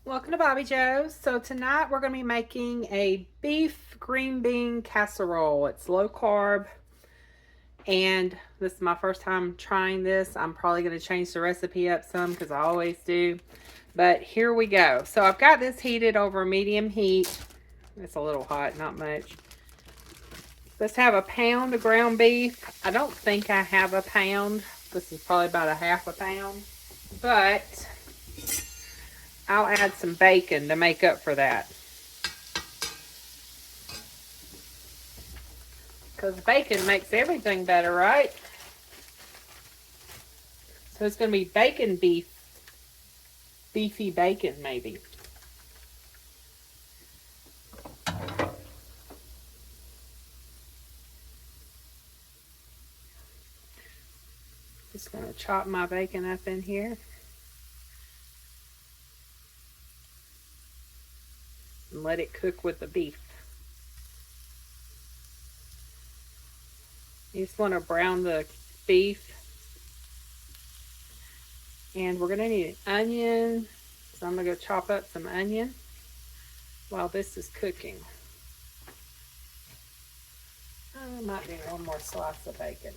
Welcome to Bobby Joe's. So tonight we're going to be making a beef green bean casserole. It's low carb and this is my first time trying this. I'm probably going to change the recipe up some because I always do. But here we go. So I've got this heated over medium heat. It's a little hot, not much. Let's have a pound of ground beef. I don't think I have a pound. This is probably about a half a pound. But I'll add some bacon to make up for that. Because bacon makes everything better, right? So it's going to be bacon beef. Beefy bacon, maybe. Just going to chop my bacon up in here. And let it cook with the beef. You just want to brown the beef. And we're going to need an onion. So I'm going to go chop up some onion while this is cooking. I might do one more slice of bacon.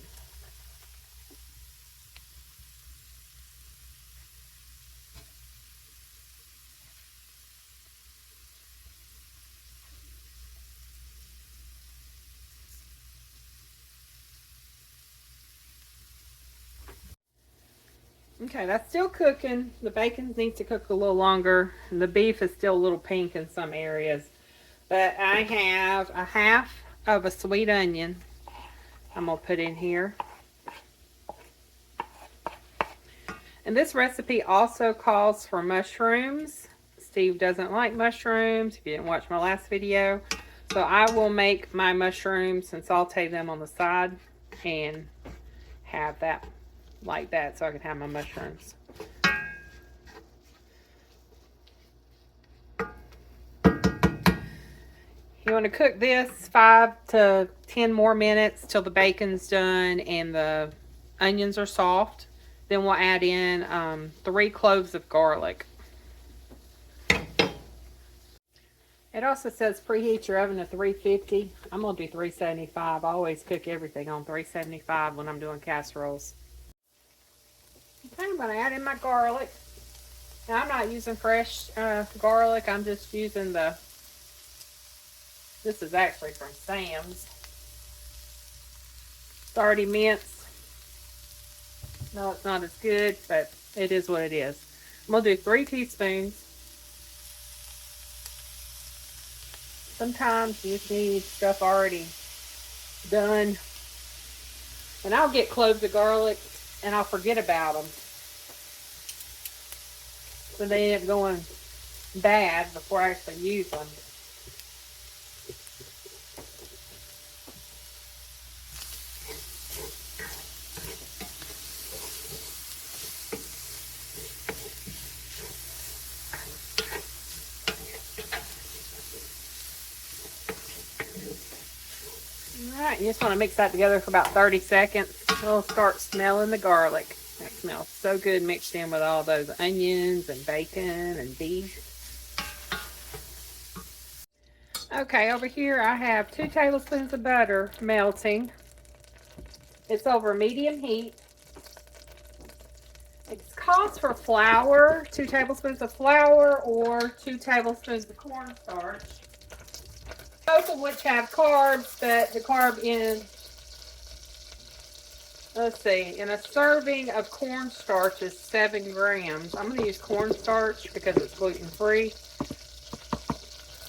Okay, that's still cooking. The bacon needs to cook a little longer. And the beef is still a little pink in some areas. But I have a half of a sweet onion I'm going to put in here. And this recipe also calls for mushrooms. Steve doesn't like mushrooms, if you didn't watch my last video. So I will make my mushrooms and saute them on the side and have that like that so I can have my mushrooms. You want to cook this 5 to 10 more minutes till the bacon's done and the onions are soft. Then we'll add in 3 cloves of garlic. It also says preheat your oven to 350. I'm going to do 375. I always cook everything on 375 when I'm doing casseroles. Okay, I'm going to add in my garlic. Now, I'm not using fresh garlic. I'm just using the... This is actually from Sam's. It's already minced. No, it's not as good, but it is what it is. I'm going to do 3 teaspoons. Sometimes you just need stuff already done. And I'll get cloves of garlic and I'll forget about them. So they end up going bad before I actually use them. Alright, you just want to mix that together for about 30 seconds. It'll start smelling the garlic. That smells so good mixed in with all those onions and bacon and beef. Okay, over here I have 2 tablespoons of butter melting. It's over medium heat. It calls for flour, 2 tablespoons of flour or 2 tablespoons of cornstarch. Both of which have carbs, but the carb in, let's see, in a serving of cornstarch is 7 grams. I'm going to use cornstarch because it's gluten-free.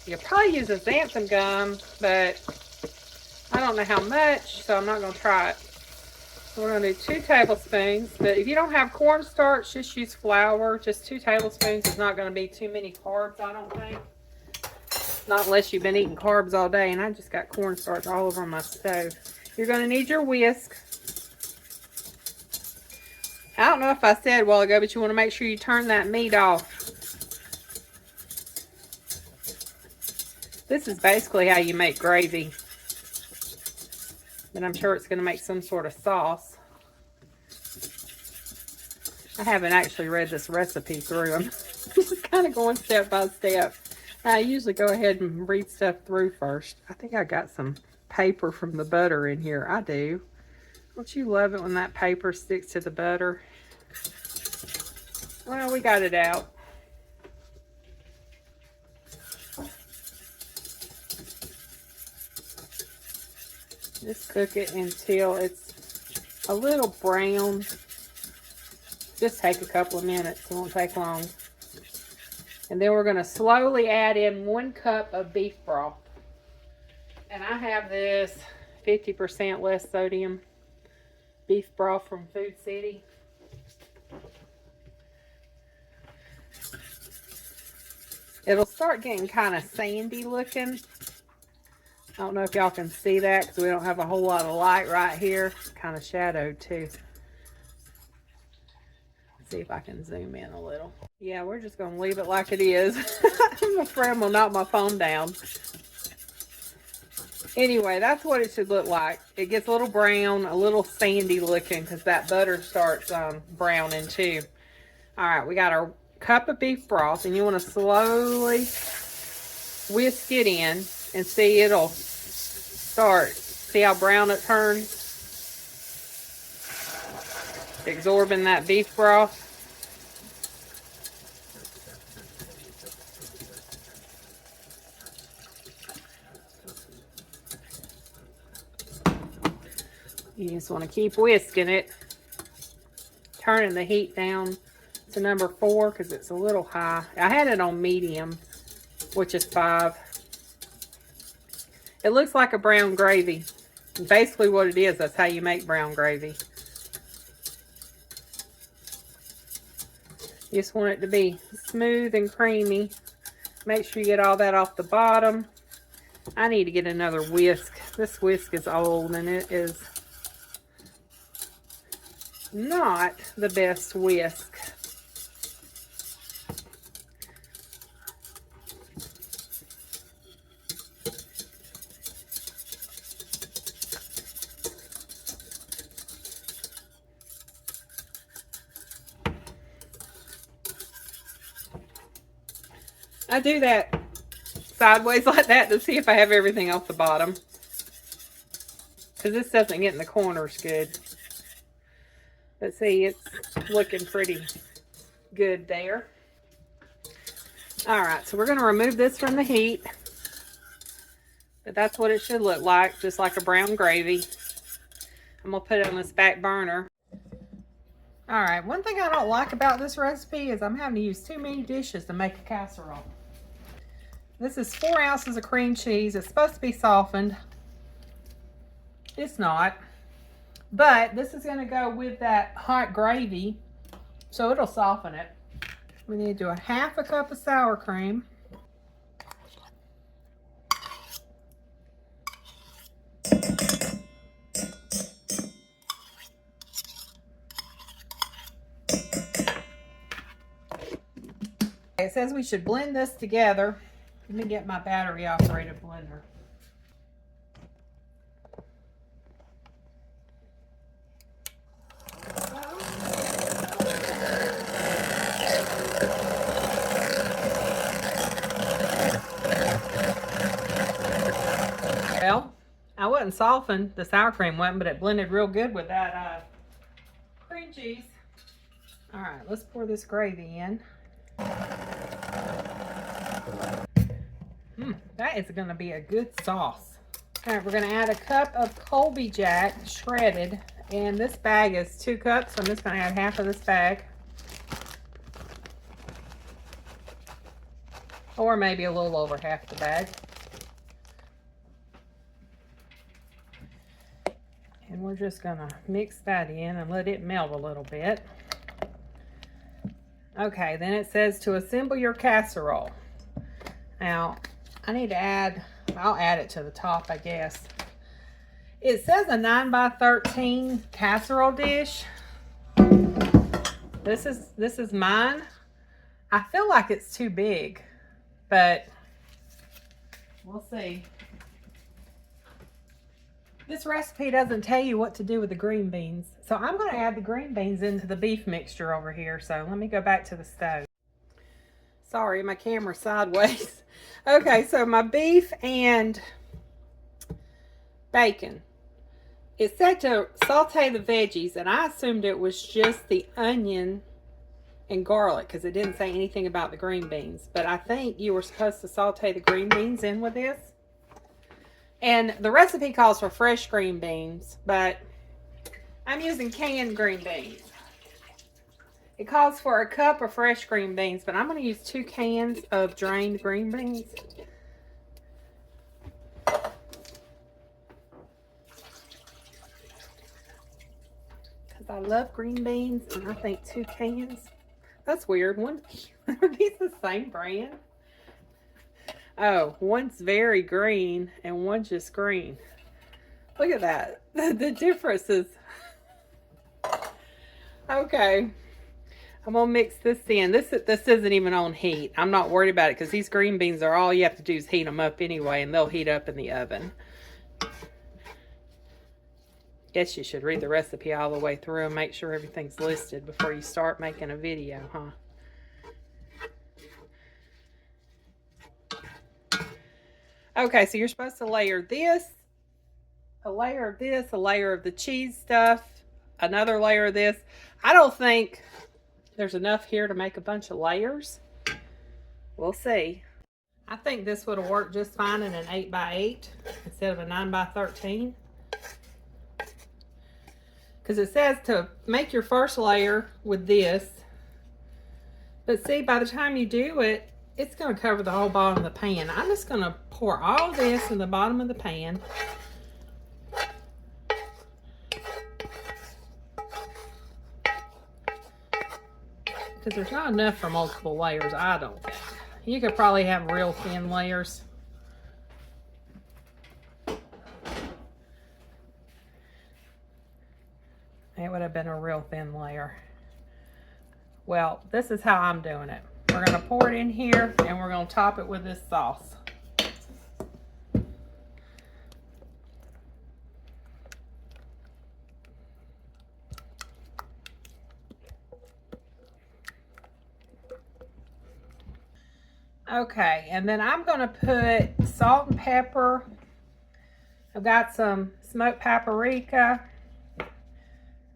You'll probably use a xanthan gum, but I don't know how much, so I'm not going to try it. So we're going to do 2 tablespoons, but if you don't have cornstarch, just use flour. Just 2 tablespoons is not going to be too many carbs, I don't think. Not unless you've been eating carbs all day, and I just got cornstarch all over my stove. You're going to need your whisk. I don't know if I said a while ago, but you want to make sure you turn that meat off. This is basically how you make gravy. But I'm sure it's going to make some sort of sauce. I haven't actually read this recipe through. I'm just kind of going step by step. I usually go ahead and read stuff through first. I think I got some paper from the butter in here. I do. Don't you love it when that paper sticks to the butter? Well, we got it out. Just cook it until it's a little brown. Just take a couple of minutes. It won't take long. And then we're going to slowly add in 1 cup of beef broth. And I have this 50% less sodium beef broth from Food City. It'll start getting kind of sandy looking. I don't know if y'all can see that because we don't have a whole lot of light right here. Kind of shadowed too. Let's see if I can zoom in a little. Yeah, we're just going to leave it like it is. I'm afraid I'm going to knock my phone down. Anyway, that's what it should look like. It gets a little brown, a little sandy looking because that butter starts browning too. All right, we got our cup of beef broth, and you want to slowly whisk it in and see it'll start. See how brown it turns? Absorbing that beef broth. You just want to keep whisking it, turning the heat down to number 4 because it's a little high. I had it on medium, which is 5. It looks like a brown gravy. Basically what it is, that's how you make brown gravy. You just want it to be smooth and creamy. Make sure you get all that off the bottom. I need to get another whisk. This whisk is old and it is not the best whisk. I do that sideways like that to see if I have everything off the bottom, because this doesn't get in the corners good. But see, it's looking pretty good there. All right, so we're going to remove this from the heat. But that's what it should look like, just like a brown gravy. I'm going to put it on this back burner. All right, one thing I don't like about this recipe is I'm having to use too many dishes to make a casserole. This is 4 ounces of cream cheese. It's supposed to be softened. It's not. But this is going to go with that hot gravy, so it'll soften it. We need to do a 1/2 cup of sour cream. It says we should blend this together. Let me get my battery operated blender. Well, I wasn't softened, the sour cream wasn't, but it blended real good with that cream cheese. All right, let's pour this gravy in. That is going to be a good sauce. All right, we're going to add a cup of Colby Jack shredded, and this bag is 2 cups, so I'm just going to add 1/2 of this bag. Or maybe a little over 1/2 the bag. And we're just going to mix that in and let it melt a little bit. Okay, then it says to assemble your casserole. Now, I need to add, I'll add it to the top, I guess. It says a 9x13 casserole dish. This is mine. I feel like it's too big, but we'll see. This recipe doesn't tell you what to do with the green beans, So I'm going to add the green beans into the beef mixture over here. So let me go back to the stove. Sorry, my camera's sideways. Okay, so my beef and bacon. It said to saute the veggies, and I assumed it was just the onion and garlic because it didn't say anything about the green beans. But I think you were supposed to saute the green beans in with this. And the recipe calls for fresh green beans, but I'm using canned green beans. It calls for a cup of fresh green beans, but I'm going to use 2 cans of drained green beans. Because I love green beans, and I think 2 cans. That's weird. Are these the same brand? Oh, one's very green, and one's just green. Look at that. The difference is... Okay. I'm going to mix this in. This isn't even on heat. I'm not worried about it because these green beans are all you have to do is heat them up anyway, and they'll heat up in the oven. Guess you should read the recipe all the way through and make sure everything's listed before you start making a video, huh? Okay, so you're supposed to layer this, a layer of this, a layer of the cheese stuff, another layer of this. I don't think there's enough here to make a bunch of layers. We'll see. I think this would have worked just fine in an 8x8 instead of a 9x13. Because it says to make your first layer with this. But see, by the time you do it, it's going to cover the whole bottom of the pan. I'm just going to pour all this in the bottom of the pan. Because there's not enough for multiple layers, I don't think. You could probably have real thin layers. It would have been a real thin layer. Well, this is how I'm doing it. We're going to pour it in here, and we're going to top it with this sauce. Okay, and then I'm going to put salt and pepper. I've got some smoked paprika.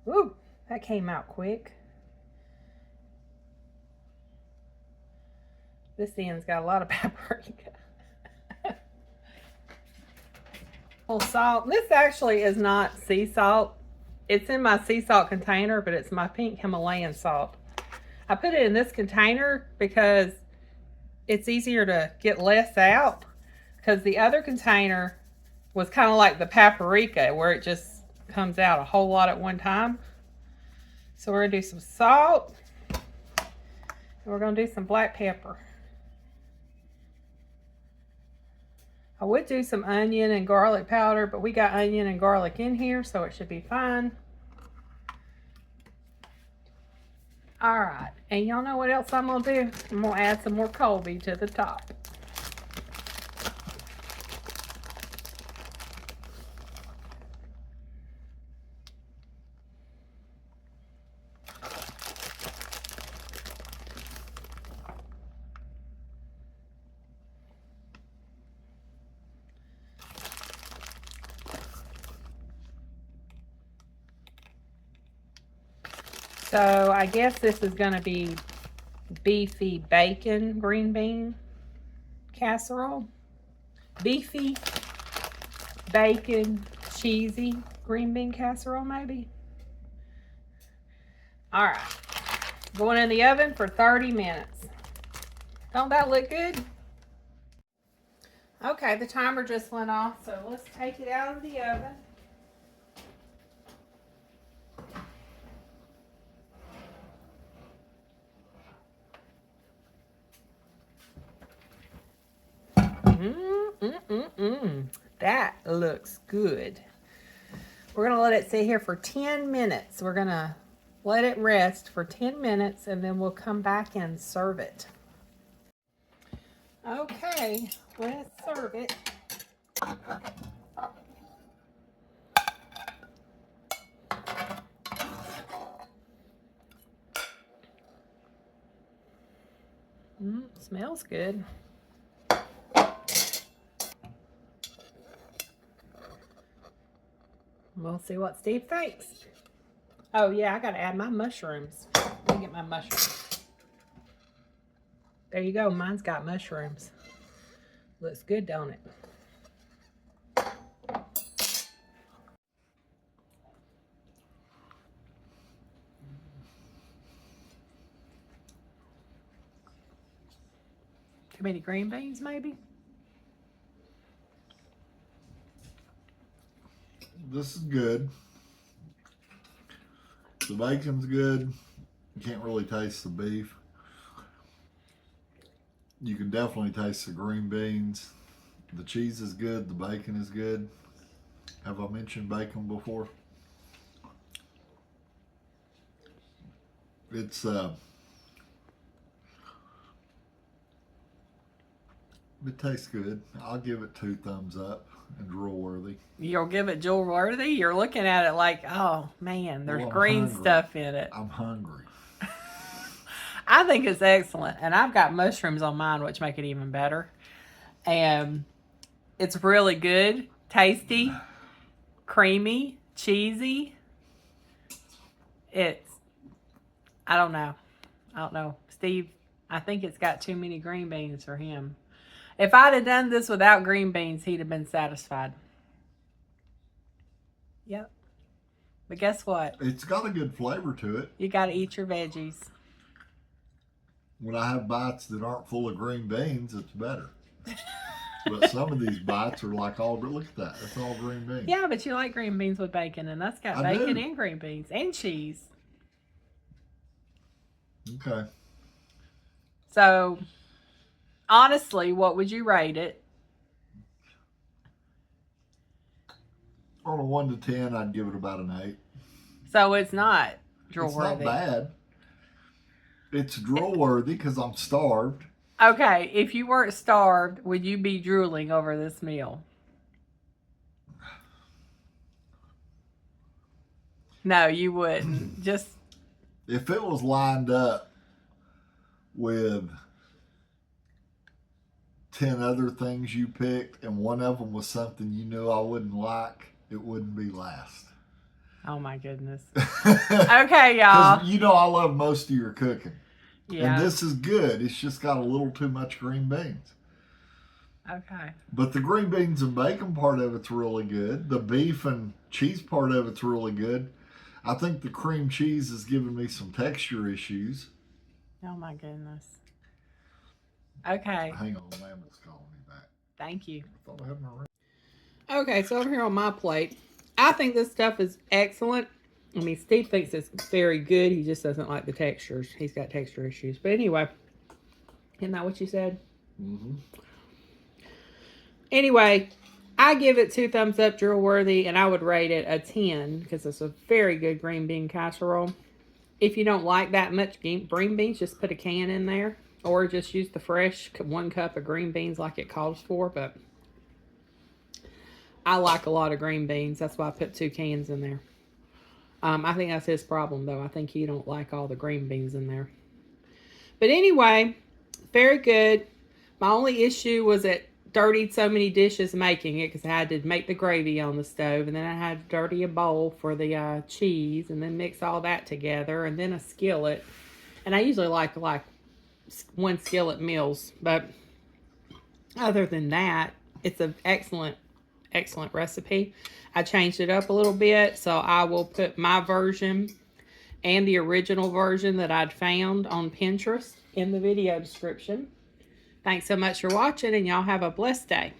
Ooh, that came out quick. This end's got a lot of paprika. Well, salt. This actually is not sea salt. It's in my sea salt container, but it's my pink Himalayan salt. I put it in this container because it's easier to get less out, because the other container was kind of like the paprika where it just comes out a whole lot at one time. So we're going to do some salt, and we're going to do some black pepper. I would do some onion and garlic powder, but we got onion and garlic in here, so it should be fine. All right, and y'all know what else I'm going to do? I'm going to add some more Colby to the top. So I guess this is going to be beefy bacon green bean casserole. Beefy bacon cheesy green bean casserole maybe. All right, going in the oven for 30 minutes. Don't that look good? Okay, the timer just went off, so let's take it out of the oven. That looks good. We're going to let it sit here for 10 minutes. We're going to let it rest for 10 minutes, and then we'll come back and serve it. Okay, let's serve it. Smells good. We'll see what Steve thinks. Oh yeah, I gotta add my mushrooms. Let me get my mushrooms. There you go, mine's got mushrooms. Looks good, don't it? Too many green beans, maybe? This is good. The bacon's good. You can't really taste the beef. You can definitely taste the green beans. The cheese is good. The bacon is good. Have I mentioned bacon before? It's it tastes good. I'll give it 2 thumbs up and drool worthy. You'll give it drool worthy? You're looking at it like, oh man, there's green hungry. stuff in it. I'm hungry. I think it's excellent. And I've got mushrooms on mine, which make it even better. And it's really good, tasty, creamy, cheesy. I don't know. Steve, I think it's got too many green beans for him. If I'd have done this without green beans, he'd have been satisfied. Yep. But guess what? It's got a good flavor to it. You got to eat your veggies. When I have bites that aren't full of green beans, it's better. But some of these bites are like look at that. It's all green beans. Yeah, but you like green beans with bacon, and that's got bacon and green beans and cheese. Okay. So, honestly, what would you rate it? On a 1 to 10, I'd give it about an 8. So it's not drool worthy. It's not bad. It's drool worthy because I'm starved. Okay, if you weren't starved, would you be drooling over this meal? No, you wouldn't. Just if it was lined up with 10 other things you picked and one of them was something you knew I wouldn't like, it wouldn't be last. Oh my goodness. Okay, y'all. You know I love most of your cooking. Yeah. And this is good. It's just got a little too much green beans. Okay. But the green beans and bacon part of it's really good. The beef and cheese part of it's really good. I think the cream cheese is giving me some texture issues. Oh my goodness. Okay. Hang on, Lamb is calling me back. Thank you. I thought I had my ring. Okay, so over here on my plate, I think this stuff is excellent. I mean, Steve thinks it's very good. He just doesn't like the textures. He's got texture issues. But anyway, isn't that what you said? Mm-hmm. Anyway, I give it 2 thumbs up, drool worthy, and I would rate it a 10 because it's a very good green bean casserole. If you don't like that much green beans, just put a can in there. Or just use the fresh 1 cup of green beans like it calls for. But I like a lot of green beans. That's why I put 2 cans in there. I think that's his problem, though. I think he don't like all the green beans in there. But anyway, very good. My only issue was it dirtied so many dishes making it because I had to make the gravy on the stove. And then I had to dirty a bowl for the cheese and then mix all that together. And then a skillet. And I usually like 1 skillet meals. But other than that, it's an excellent recipe. I changed it up a little bit, so I will put my version and the original version that I'd found on Pinterest in the video description. Thanks so much for watching, and y'all have a blessed day.